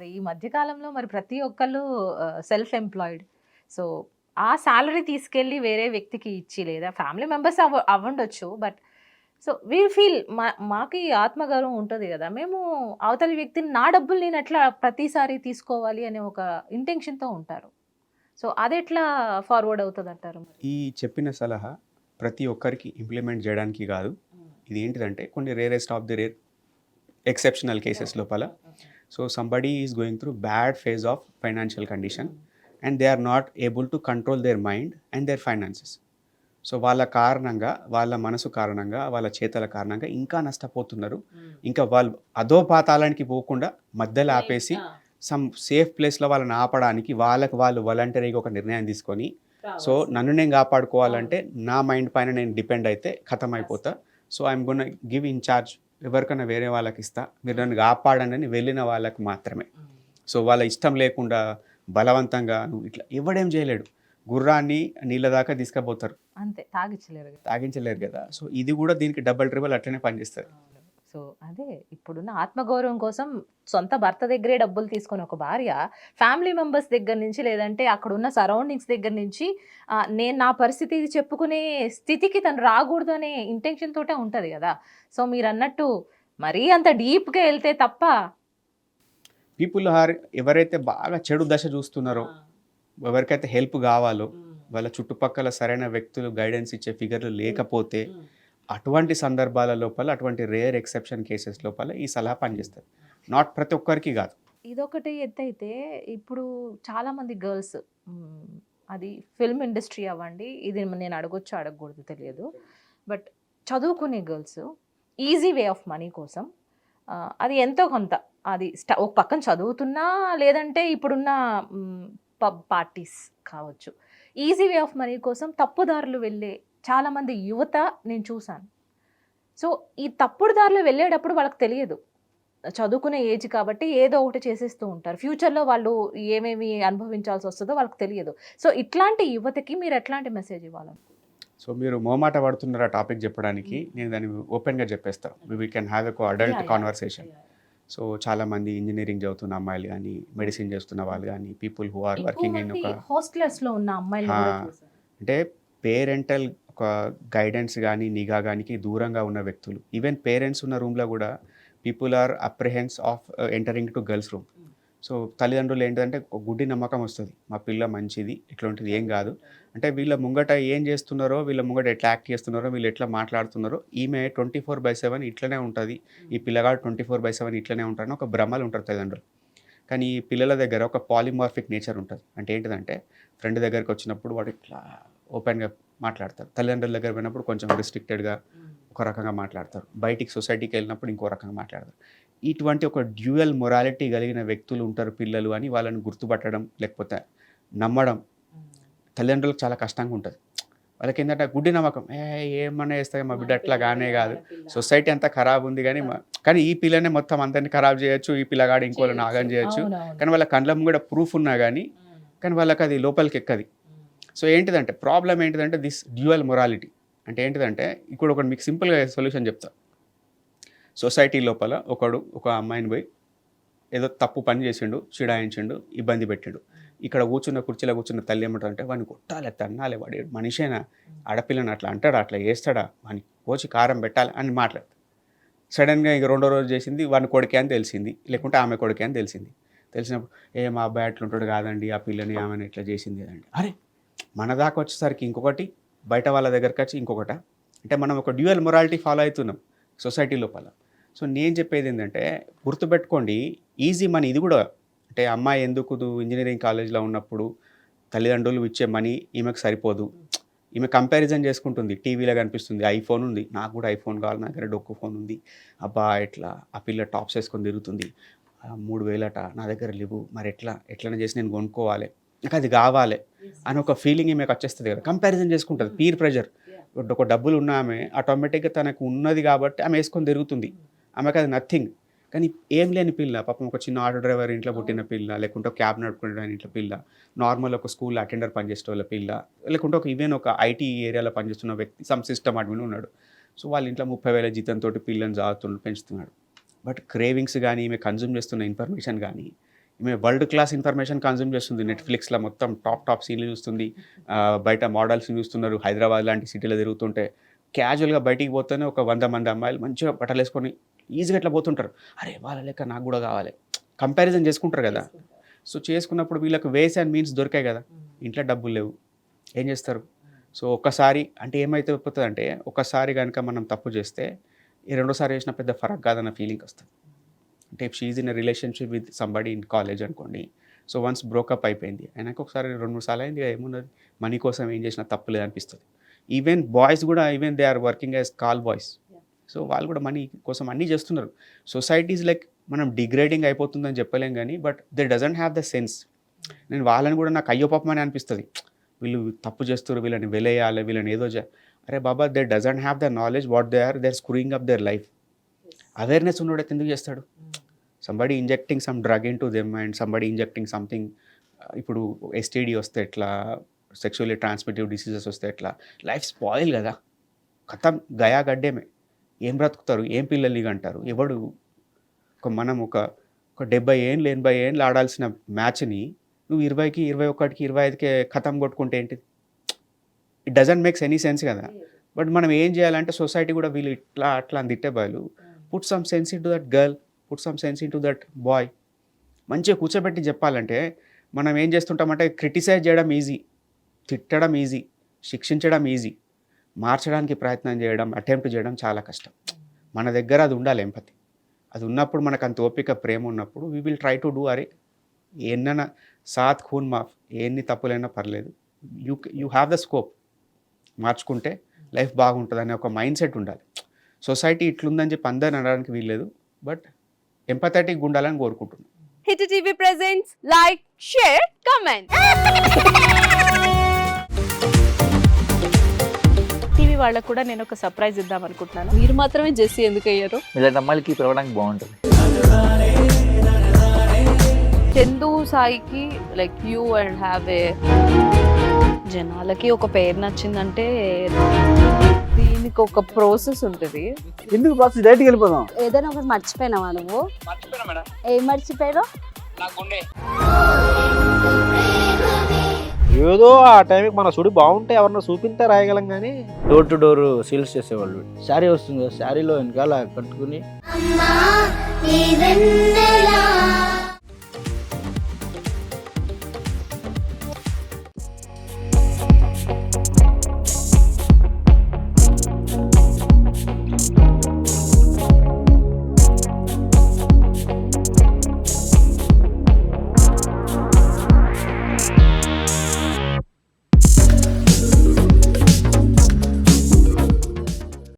మరి ఈ మధ్య కాలంలో మరి ప్రతి ఒక్కళ్ళు సెల్ఫ్ ఎంప్లాయిడ్. సో, ఆ సాలరీ తీసుకెళ్ళి వేరే వ్యక్తికి ఇచ్చి లేదా ఫ్యామిలీ మెంబర్స్ అవ్వుండొచ్చు. బట్ సో, వి ఫీల్ మాకి ఆత్మగౌరవం ఉంటది గదా! మేము అవతలి వ్యక్తిని నా డబ్బులు నేను ఎట్లా ప్రతిసారి తీసుకోవాలి అనే ఒక ఇంటెన్షన్‌తో ఉంటారు. సో, అదెట్లా ఫార్వర్డ్ అవుతదంటారు మరి? ఈ చెప్పిన సలహా ప్రతి ఒక్కరికి ఇంప్లిమెంట్ చేయడానికి కాదు. ఇది ఏంటిదంటే కొన్ని rarest of the rare exceptional cases లోపల. So somebody is going through bad phase of financial condition and they are not able to control their mind and their finances. So వాళ్ళ కారణంగా, వాళ్ళ మనసు కారణంగా, వాళ్ళ చేతల కారణంగా ఇంకా నష్టపోతున్నారు. ఇంకా వాళ్ళు అధోపాతాళానికి పోకుండా మధ్యలో ఆపేసి సమ్ సేఫ్ ప్లేస్‌లో వాళ్ళని ఆపడానికి వాళ్ళకి వాళ్ళు వాలంటరీగా ఒక నిర్ణయం తీసుకొని, సో నన్ను నేను కాపాడుకోవాలంటే నా మైండ్ పైన నేను డిపెండ్ అయితే ఖతం అయిపోతా. So I'm gonna give in charge ఎవరికైనా వేరే వాళ్ళకి ఇస్తా. మీరు నన్ను కాపాడండి అని వెళ్ళిన వాళ్ళకి మాత్రమే. సో వాళ్ళ ఇష్టం లేకుండా బలవంతంగా నువ్వు ఇట్లా ఎవడేం చేయలేడు. గుర్రాన్ని నీళ్ళ దాకా తీసుకుపోతారు. అంతే తాగిచ్చలేరు. తాగించలేరు కదా! సో ఇది కూడా దీనికి డబుల్ ట్రిబుల్ అట్లనే పనిచేస్తది. సో, అదే ఇప్పుడున్న ఆత్మగౌరవం కోసం సొంత భర్త దగ్గరే డబ్బులు తీసుకొని ఒక భార్య ఫ్యామిలీ మెంబర్స్ దగ్గర నుంచి లేదంటే అక్కడున్న సరౌండింగ్స్ దగ్గర నుంచి నేను నా పరిస్థితి ఇది చెప్పుకునే స్థితికి తను రాకూడదు అనే ఇంటెన్షన్ తోటే ఉంటది కదా! సో, మీరన్నట్టు మరీ అంత డీప్‌గా ఎళ్తే తప్ప పీపుల్ ఆర్ ఎవరైతే బాగా చెడు దశ చూస్తున్నారో, ఎవరికైతే హెల్ప్ కావాలో, వాళ్ళ చుట్టుపక్కల సరైన వ్యక్తులు గైడెన్స్ ఇచ్చే ఫిగర్లు లేకపోతే అటువంటి సందర్భాల లోపల, అటువంటి రేర్ ఎక్సెప్షన్ కేసెస్ లోపల ఈ సలహా పనిచేస్తుంది. నాట్ ప్రతి ఒక్కరికి కాదు. ఇదొకటి ఎత్తైతే ఇప్పుడు చాలామంది గర్ల్స్ అది ఫిల్మ్ ఇండస్ట్రీ అవ్వండి, ఇది నేను అడగొచ్చో అడగకూడదో తెలియదు. బట్ చదువుకునే girls easy way of money కోసం అది ఎంతో కొంత అది ఒక పక్కన చదువుతున్నా లేదంటే ఇప్పుడున్న పబ్ పార్టీస్ కావచ్చు. ఈజీ వే ఆఫ్ మనీ కోసం తప్పుదారులు వెళ్ళే చాలామంది యువత నేను చూశాను. సో, ఈ తప్పుడు దారిలో వెళ్ళేటప్పుడు వాళ్ళకి తెలియదు. చదువుకునే ఏజ్ కాబట్టి ఏదో ఒకటి చేసేస్తూ ఉంటారు. ఫ్యూచర్‌లో వాళ్ళు ఏమేమి అనుభవించాల్సి వస్తదో వాళ్ళకి తెలియదు. సో, ఇట్లాంటి యువతకి మీరు ఎట్లాంటి మెసేజ్ ఇవ్వాలనుకుంటున్నారు? సో మీరు మొహమాట పడుతున్నారు ఆ టాపిక్ చెప్పడానికి. నేను దాన్ని ఓపెన్‌గా చెప్పేస్తా. We can have a adult conversation. So చాలామంది ఇంజినీరింగ్ చదువుతున్న అమ్మాయిలు కానీ, మెడిసిన్ చేస్తున్న వాళ్ళు కానీ, people who are working in ఒక హాస్టల్స్‌లో ఉన్న అమ్మాయిలను కూడా చూసాను. అంటే పేరెంటల్ ఒక గైడెన్స్ కానీ, నిఘా గానికి దూరంగా ఉన్న వ్యక్తులు. ఈవెన్ పేరెంట్స్ ఉన్న రూమ్‌లో కూడా people are apprehensive of entering to girls room. So తల్లిదండ్రులు ఏంటంటే ఒక గుడ్డి నమ్మకం వస్తుంది, మా పిల్ల మంచిది, ఇట్లాంటిది ఏం కాదు. అంటే వీళ్ళ ముంగట ఏం చేస్తున్నారో, వీళ్ళ ముంగట ఎట్లా యాక్ట్ చేస్తున్నారో, వీళ్ళు ఎట్లా మాట్లాడుతున్నారో, ఈమె 24/7 ఇట్లనే ఉంటుంది, ఈ పిల్లగాడు 24/7 ఇట్లనే ఉంటారని ఒక భ్రమలు ఉంటారు తల్లిదండ్రులు. కానీ ఈ పిల్లల దగ్గర ఒక పాలిమార్ఫిక్ నేచర్ ఉంటుంది. అంటే ఏంటిదంటే ఫ్రెండ్ దగ్గరికి వచ్చినప్పుడు వాడు ఇట్లా ఓపెన్గా మాట్లాడతారు, తల్లిదండ్రుల దగ్గర పోయినప్పుడు కొంచెం రిస్ట్రిక్టెడ్గా ఒక రకంగా మాట్లాడతారు, బయటికి సొసైటీకి వెళ్ళినప్పుడు ఇంకో రకంగా మాట్లాడతారు. ఇటువంటి ఒక డ్యూయల్ మొరాలిటీ కలిగిన వ్యక్తులు ఉంటారు పిల్లలు అని వాళ్ళని గుర్తుపట్టడం లేకపోతే నమ్మడం తల్లిదండ్రులకు చాలా కష్టంగా ఉంటుంది. వాళ్ళకి ఏంటంటే గుడ్డి నమ్మకం, ఏమన్నా చేస్తాయి మా బిడ్డ అట్లా కానే కాదు, సొసైటీ అంతా ఖరాబ్ ఉంది కానీ కానీ ఈ పిల్లనే మొత్తం అందరినీ ఖరాబ్ చేయొచ్చు, ఈ పిల్లగాడు ఇంకోళ్ళని నాగం చేయొచ్చు. కానీ వాళ్ళ కండ్ల కూడా ప్రూఫ్ ఉన్నా కానీ వాళ్ళకి అది లోపలికి ఎక్కది. సో ఏంటిదంటే ప్రాబ్లం ఏంటిదంటే దిస్ డ్యూయల్ మొరాలిటీ. అంటే ఏంటిదంటే ఇప్పుడు ఒకటి మీకు సింపుల్గా సొల్యూషన్ చెప్తా. సొసైటీ లోపల ఒక అమ్మాయిని పోయి ఏదో తప్పు పని చేసిండు, చిడాయించిండు, ఇబ్బంది పెట్టిండు. ఇక్కడ కుర్చీలో కూర్చున్న తల్లి ఏమంటారంటే వాడిని కొట్టాలి, తన్నాలి, వాడు మనిషేనా, ఆడపిల్లని అట్లా అంటాడా, అట్లా చేస్తాడా, వాడిని కోచి కారం పెట్టాలి అని మాట్లాడతాడు. సడన్గా ఇంక రెండో రోజు చేసింది వాడిని కొడుకే అని తెలిసింది, లేకుంటే ఆమె కొడుకే అని తెలిసినప్పుడు మా అబ్బాయి అట్లుంటాడు కాదండి, ఆ పిల్లని ఆమెను ఇట్లా చేసింది కదండి. అరే మన దాకా వచ్చేసరికి ఇంకొకటి, బయట వాళ్ళ దగ్గరికి వచ్చి ఇంకొకట. అంటే మనం ఒక డ్యూయల్ మొరాలిటీ ఫాలో అవుతున్నాం సొసైటీ లోపల. సో నేను చెప్పేది ఏంటంటే గుర్తుపెట్టుకోండి, ఈజీ మనీ ఇది కూడా. అంటే అమ్మాయి ఎందుకు ఇంజనీరింగ్ కాలేజ్లో ఉన్నప్పుడు తల్లిదండ్రులు ఇచ్చే మనీ ఈమెకు సరిపోదు, ఈమె కంపారిజన్ చేసుకుంటుంది, టీవీలో కనిపిస్తుంది ఐఫోన్ ఉంది, నాకు కూడా ఐఫోన్ కావాలి, నా దగ్గర డొక్కు ఫోన్ ఉంది, అబ్బా ఎట్లా ఆ పిల్ల టాప్స్ వేసుకొని తిరుగుతుంది, 3,000 అట నా దగ్గర లేవు, మరి ఎట్లనే చేసి నేను కొనుక్కోవాలి, నాకు అది కావాలి అని ఒక ఫీలింగ్ ఈమెకు వచ్చేస్తుంది కదా. కంపారిజన్ చేసుకుంటుంది, పీర్ ప్రెషర్. ఒక డబ్బులు ఉన్న ఆమె ఆటోమేటిక్గా తనకు ఉన్నది కాబట్టి ఆమె వేసుకొని తిరుగుతుంది, ఆమెకు అది నథింగ్. కానీ ఏం లేని పిల్ల, పాపం ఒక చిన్న ఆటో డ్రైవర్ ఇంట్లో పుట్టిన పిల్ల, లేకుంటే ఒక క్యాబ్ నడుపుకునే ఇంట్లో పిల్ల, నార్మల్ ఒక స్కూల్ అటెండర్ పనిచేసే వాళ్ళ పిల్ల, లేకుంటే ఒక ఐటీ ఏరియాలో పనిచేస్తున్న వ్యక్తి, సమ్ సిస్టమ్ అడ్మిన్ ఉన్నాడు. సో వాళ్ళ ఇంట్లో 30,000 జీతంతో పిల్లని పెంచుతున్నాడు. బట్ క్రేవింగ్స్ కానీ ఈమె కన్జ్యూమ్ చేస్తున్న ఇన్ఫర్మేషన్ కానీ వరల్డ్ క్లాస్ ఇన్ఫర్మేషన్ కన్జ్యూమ్ చేస్తుంది. నెట్‌ఫ్లిక్స్‌లో మొత్తం టాప్ సీన్‌లు చూస్తుంది. బయట మోడల్స్‌ని చూస్తున్నారు. హైదరాబాద్ లాంటి సిటీలో తిరుగుతుంటే క్యాజువల్‌గా బయటికి పోతేనే ఒక 100 మంది అమ్మాయిలు మంచిగా బట్టలేసుకొని ఈజీగా ఇట్లా పోతుంటారు. అరే! వాళ్ళ లెక్క నాకు గూడా కావాలి. కంపారిజన్ చేసుకుంటారు కదా! సో, చేసుకున్నప్పుడు వీళ్ళకి వేస్ అండ్ మీన్స్ దొరికాయి కదా! ఇంట్లో డబ్బులు లేవు. ఏం చేస్తారు? సో, ఒక్కసారి అంటే ఏమైపోతదంటే ఒక్కసారి గనుక మనం తప్పు చేస్తే ఈ రెండోసారి చేసిన పెద్ద ఫరక్ కాదన్న ఫీలింగ్ వస్తది. అంటే if she is in a relationship with somebody in college అనుకోండి. సో, వన్స్ బ్రోకప్ అయిపోయింది. అయినాక ఒకసారి 2, 3 సార్లు అయింది ఏమున్నది? మనీ కోసం ఏం చేసినా తప్పు లేదనిపిస్తది. ఈవెన్ బాయ్స్ కూడా they are working as call boys. So, వాళ్ళు కూడా మనీ కోసం అన్నీ చేస్తున్నారు. సొసైటీ ఈజ్ లైక్ మనం డిగ్రేడింగ్ అయిపోతుందని చెప్పలేం గానీ, but they doesn't have the sense. నేను వాళ్ళని కూడా నాకు అయ్యో పాపం అని అనిపిస్తది. వీళ్ళు తప్పు చేస్తుర్రు, వీళ్ళని వెలేయాలి, వీళ్ళని ఏదో అరే బాబా! They doesn't have the knowledge what they are screwing up their life. Awareness ఉన్నోడైతే ఎందుకు చేస్తాడు? Somebody injecting some drug into them and somebody injecting something. ఇప్పుడు ఎస్టీడీ వస్తే ఎట్లా, సెక్షువల్లీ ట్రాన్స్మిటివ్ డిసీజెస్ వస్తే ఎట్లా, లైఫ్ స్పాయిల్ కదా! ఖతం గయా గడ్డేమే. ఏం బ్రతుకుతారు? ఏం పిల్లల్ని కంటారు? ఎవడు మనం ఒక 70 ఏండ్లు 80 ఏండ్లు ఆడాల్సిన మ్యాచ్‌ని నువ్వు 20కి 21కి 25కే ఖతం కొట్టుకుంటే ఏంటిది? It doesn't makes any sense కదా! బట్ మనం ఏం చేయాలంటే సొసైటీ కూడా వీళ్ళు ఇట్లా అట్లా అని తిట్టే బదులు put some sense into that girl, put some sense into that boy. మంచిగా కూర్చోబెట్టి చెప్పాలంటే మనం ఏం చేస్తుంటామంటే క్రిటిసైజ్ చేయడం ఈజీ, తిట్టడం ఈజీ, శిక్షించడం ఈజీ, మార్చడానికి ప్రయత్నం చేయడం, అటెంప్ట్ చేయడం చాలా కష్టం. మన దగ్గర అది ఉండాలి ఎంపతి. అది ఉన్నప్పుడు మనకు అంత ఓపిక ప్రేమ ఉన్నప్పుడు we will try to do. అరే ఎన్నైనా సాత్ ఖూన్ మాఫ్, ఎన్ని తప్పులైనా పర్లేదు, యూ హ్యావ్ ద స్కోప్. మార్చుకుంటే లైఫ్ బాగుంటుందనే ఒక మైండ్ సెట్ ఉండాలి. సొసైటీ ఇట్లుందని చెప్పి అందరిని అనడానికి వీల్లేదు, బట్ ఎంపథెటిక్గా ఉండాలని కోరుకుంటున్నాను. Hit TV presents like, share, comment. TV వాళ్ళకు కూడా నేను ఒక సర్ప్రైజ్ ఇద్దాం అనుకుంటున్నాను. మీరు మాత్రమే జెస్సీ ఎందుకు అయ్యారు? ఇలాంటి అమ్మాయిలకి పిలవడానికి బాగుంటుంది. చందు సాయికి like you and have a, జనాలకి ఒక పేరు నచ్చిందంటే దీనికి ఒక ప్రాసెస్ ఉంటుంది. ఎందుకు ప్రాసెస్ డైరెక్ట్‌గా వెళ్ళిపోదాం. ఏదైనా ఒకటి మర్చిపోయినావా నువ్వు? మర్చిపోయినా మేడం, ఏం మర్చిపోయావు? నా గుండె. ఏదో ఆ టైంకి మన సుడి బాగుంటే ఎవరన్నా చూపిస్తే రాయగలం కానీ డోర్ టు డోర్ సేల్స్ చేసేవాళ్ళు. శారీ వస్తుంది, శారీలో వెనకాల కట్టుకుని అమ్మా నీ వెన్నెలా